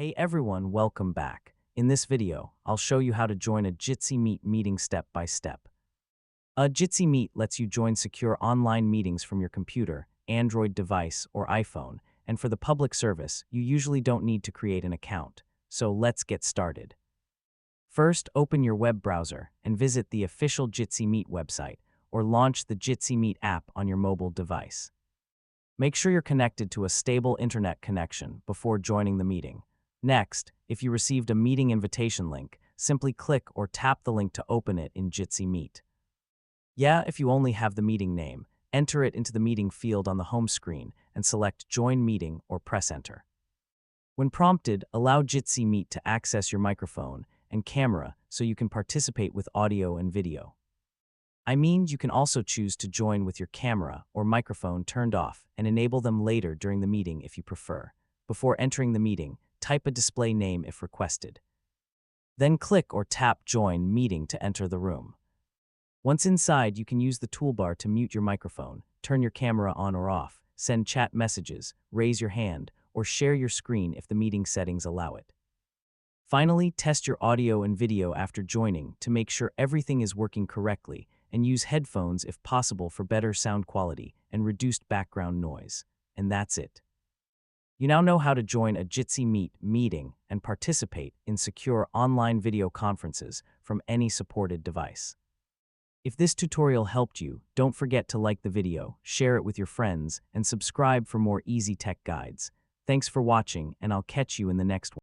Hey everyone, welcome back. In this video, I'll show you how to join a Jitsi Meet meeting step by step. A Jitsi Meet lets you join secure online meetings from your computer, Android device, or iPhone, and for the public service, you usually don't need to create an account. So let's get started. First, open your web browser and visit the official Jitsi Meet website, or launch the Jitsi Meet app on your mobile device. Make sure you're connected to a stable internet connection before joining the meeting. Next, if you received a meeting invitation link, simply click or tap the link to open it in Jitsi Meet. If you only have the meeting name, enter it into the meeting field on the home screen and select Join Meeting or press Enter. When prompted, allow Jitsi Meet to access your microphone and camera so you can participate with audio and video. You can also choose to join with your camera or microphone turned off and enable them later during the meeting if you prefer. Before entering the meeting, type a display name if requested. Then click or tap Join Meeting to enter the room. Once inside, you can use the toolbar to mute your microphone, turn your camera on or off, send chat messages, raise your hand, or share your screen if the meeting settings allow it. Finally, test your audio and video after joining to make sure everything is working correctly, and use headphones if possible for better sound quality and reduced background noise. And that's it. You now know how to join a Jitsi Meet meeting and participate in secure online video conferences from any supported device. If this tutorial helped you, don't forget to like the video, share it with your friends, and subscribe for more easy tech guides. Thanks for watching, and I'll catch you in the next one.